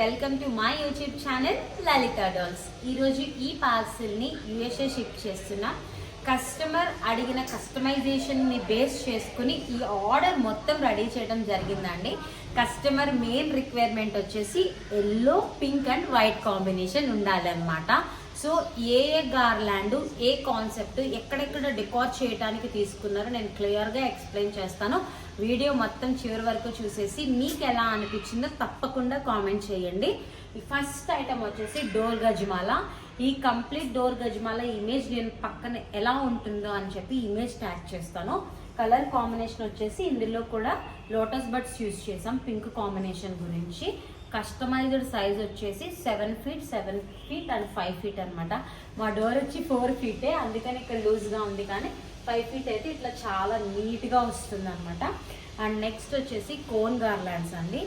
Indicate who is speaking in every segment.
Speaker 1: Welcome to my YouTube channel Lalitha dolls. ఈరోజు ఈ పార్సిల్ని యూఎస్ఏ షిప్ చేస్తున్న కస్టమర్ అడిగిన కస్టమైజేషన్ని బేస్ చేసుకుని ఈ ఆర్డర్ మొత్తం రెడీ చేయడం జరిగిందండి. కస్టమర్ మెయిన్ రిక్వైర్మెంట్ వచ్చేసి yellow, pink and white combination ఉండాలన్నమాట. సో ఏ గార్లాండ్, ఏ కాన్సెప్ట్, ఎక్కడెక్కడ డెకార్ చేయడానికి తీసుకున్నారో నేను క్లియర్గా ఎక్స్ప్లెయిన్ చేస్తాను. వీడియో మొత్తం చివరి వరకు చూసేసి మీకు ఎలా అనిపించిందో తప్పకుండా కామెంట్ చేయండి. ఫస్ట్ ఐటమ్ వచ్చేసి డోర్ గజ్మాల. ఈ కంప్లీట్ డోర్ గజ్మాల ఇమేజ్ నేను పక్కన ఎలా ఉంటుందో అని చెప్పి ఇమేజ్ ట్యాగ్ చేస్తాను. కలర్ కాంబినేషన్ వచ్చేసి ఇందులో కూడా లోటస్ బడ్స్ యూజ్ చేసాం పింక్ కాంబినేషన్ గురించి. కస్టమైజ్డ్ సైజ్ వచ్చేసి 7 feet, 7 feet అండ్ 5 feet అనమాట. మా డోర్ వచ్చి 4 feet, అందుకని ఇక్కడ లూజ్గా ఉంది, కానీ 5 feet అయితే ఇట్లా చాలా నీట్గా వస్తుంది అనమాట. అండ్ నెక్స్ట్ వచ్చేసి కోన్ గార్లాండ్స్ అండి.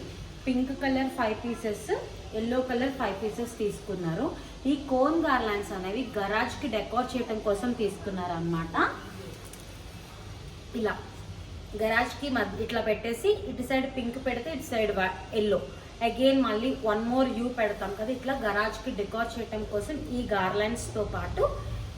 Speaker 1: Pink colour 5 pieces, yellow colour 5 pieces తీసుకున్నారు. ఈ కోన్ గార్లాండ్స్ అనేవి గరాజ్కి డెకార్ చేయడం కోసం తీసుకున్నారు అనమాట. ఇలా గరాజ్కి ఇట్లా పెట్టేసి ఇటు సైడ్ పింక్ పెడితే ఇటు సైడ్ ఎల్లో, అగైన్ మళ్ళీ 1 more యూ పెడతాం కదా, ఇట్లా గరాజ్కి డెకార్ చేయడం కోసం ఈ గార్లాండ్స్తో పాటు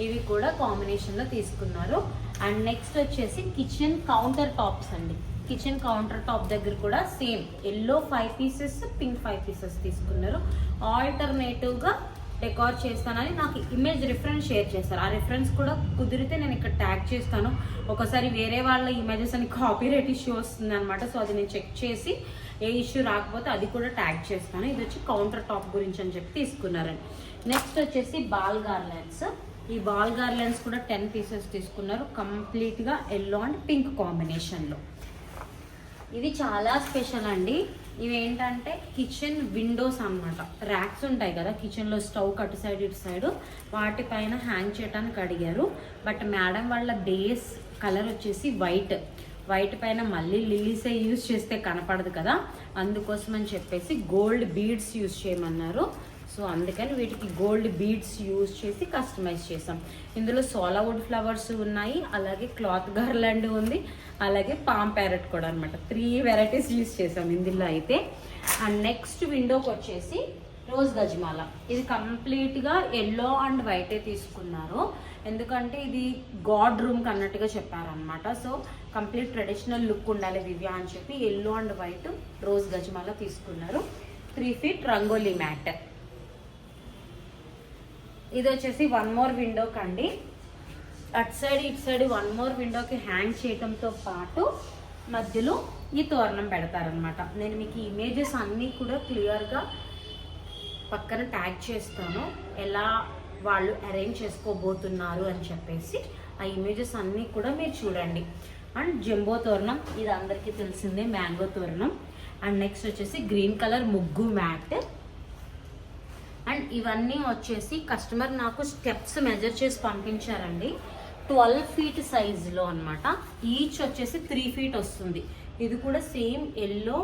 Speaker 1: ఇవి కూడా కాంబినేషన్లో తీసుకున్నారు. అండ్ నెక్స్ట్ వచ్చేసి కిచెన్ కౌంటర్ టాప్స్ అండి. కిచెన్ కౌంటర్ టాప్ దగ్గర కూడా same yellow 5 pieces, pink 5 pieces తీసుకున్నారు. ఆల్టర్నేటివ్గా డెకార్ చేస్తానని నాకు ఇమేజ్ రిఫరెన్స్ షేర్ చేస్తారు. ఆ రిఫరెన్స్ కూడా కుదిరితే నేను ఇక్కడ ట్యాగ్ చేస్తాను. ఒకసారి వేరే వాళ్ళ ఇమేజెస్ అని కాపీరైట్ ఇష్యూ వస్తుంది అనమాట. సో అది నేను చెక్ చేసి ఏ ఇష్యూ రాకపోతే అది కూడా ట్యాగ్ చేస్తాను. ఇది వచ్చి కౌంటర్ టాప్ గురించి అని చెప్పి తీసుకున్నారండి. నెక్స్ట్ వచ్చేసి బాల్ గార్లాండ్స్. ఈ బాల్ గార్లాండ్స్ కూడా 10 pieces తీసుకున్నారు, కంప్లీట్గా ఎల్లో అండ్ పింక్ కాంబినేషన్లో. ఇది చాలా స్పెషల్ అండి. ఇవి ఏంటంటే కిచెన్ విండోస్ అన్నమాట. ర్యాక్స్ ఉంటాయి కదా కిచెన్లో, స్టవ్ అటు సైడ్ ఇటు సైడ్, వాటిపైన హ్యాంగ్ చేయడానికి అడిగారు. బట్ మేడం వాళ్ళ బేస్ కలర్ వచ్చేసి వైట్ పైన మళ్ళీ లిల్లీసే యూజ్ చేస్తే కనపడదు కదా, అందుకోసం అని చెప్పేసి గోల్డ్ బీడ్స్ యూజ్ చేయమన్నారు. సో అందుకని వీటికి గోల్డ్ బీడ్స్ యూజ్ చేసి కస్టమైజ్ చేసాం. ఇందులో సోలావుడ్ ఫ్లవర్స్ ఉన్నాయి, అలాగే క్లాత్ గార్లాండ్ ఉంది, అలాగే పామ్ ప్యారెట్ కూడా అనమాట. 3 varieties యూజ్ చేసాం ఇందులో అయితే. అండ్ నెక్స్ట్ విండోకి వచ్చేసి రోజ్ గజ్మాల. ఇది కంప్లీట్గా ఎల్లో అండ్ వైటే తీసుకున్నారు, ఎందుకంటే ఇది గాడ్ రూమ్కి అన్నట్టుగా చెప్పారనమాట. సో కంప్లీట్ ట్రెడిషనల్ లుక్ ఉండాలి దివ్య అని చెప్పి ఎల్లో అండ్ వైట్ రోజ్ గజ్మాల తీసుకున్నారు. 3 feet రంగోలీ మ్యాట్. ఇది వచ్చేసి 1 more విండోకి అండి. అటు సైడ్ ఇటు సైడ్ 1 more విండోకి హ్యాంగ్ చేయడంతో పాటు మధ్యలో ఈ తోరణం పెడతారనమాట. నేను మీకు ఇమేజెస్ అన్నీ కూడా క్లియర్గా పక్కన ట్యాగ్ చేస్తాను, ఎలా వాళ్ళు అరేంజ్ చేసుకోబోతున్నారు అని చెప్పేసి. ఆ ఇమేజెస్ అన్నీ కూడా మీరు చూడండి. అండ్ జంబో తోరణం, ఇది అందరికీ తెలిసిందే, మ్యాంగో తోరణం. అండ్ నెక్స్ట్ వచ్చేసి గ్రీన్ కలర్ ముగ్గు మ్యాట్. అండ్ ఇవన్నీ వచ్చేసి కస్టమర్ నాకు స్టెప్స్ మెజర్ చేసి పంపించారండి. 12 feet సైజులో అనమాట. ఈచ్ వచ్చేసి 3 feet వస్తుంది. ఇది కూడా same yellow,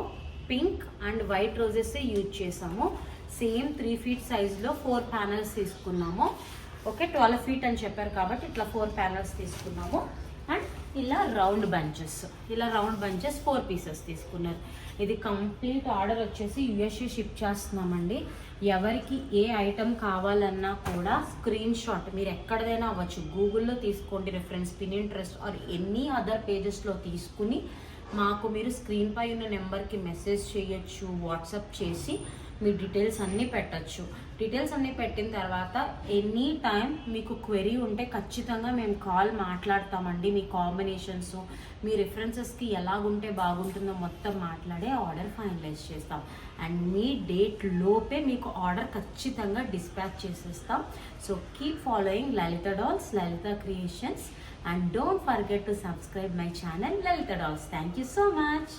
Speaker 1: pink and white roses use చేసాము. సేమ్ 3 feet సైజులో 4 panels తీసుకున్నాము. ఓకే, 12 feet అని చెప్పారు కాబట్టి ఇట్లా 4 panels తీసుకున్నాము. అండ్ ఇలా రౌండ్ బంచెస్ 4 pieces తీసుకున్నారు. ఇది కంప్లీట్ ఆర్డర్ వచ్చేసి యూఎస్ఏ షిప్ చేస్తున్నామండి. ఎవరికి ఏ ఐటమ్ కావాలన్నా కూడా స్క్రీన్ షాట్ మీరు ఎక్కడదైనా అవ్వచ్చు, గూగుల్లో తీసుకోండి రిఫరెన్స్, పినింట్రెస్ట్ ఆర్ ఎనీ అదర్ పేజెస్లో తీసుకుని మాకు మీరు స్క్రీన్ పై ఉన్న నెంబర్కి మెసేజ్ చేయొచ్చు, వాట్సాప్ చేసి మీ డీటెయిల్స్ అన్నీ పెట్టచ్చు. డీటెయిల్స్ అన్నీ పెట్టిన తర్వాత ఎనీ టైం మీకు క్వెరీ ఉంటే ఖచ్చితంగా మేము కాల్ మాట్లాడతామండి. మీ కాంబినేషన్స్, మీ రిఫరెన్సెస్కి ఎలాగుంటే బాగుంటుందో మొత్తం మాట్లాడే ఆర్డర్ ఫైనలైజ్ చేస్తాం. అండ్ మీ డేట్ లోపే మీకు ఆర్డర్ ఖచ్చితంగా డిస్పాచ్ చేసేస్తాం. So keep following Lalitha dolls, Lalitha creations, and don't forget to subscribe my channel Lalitha Dolls. Thank you so much.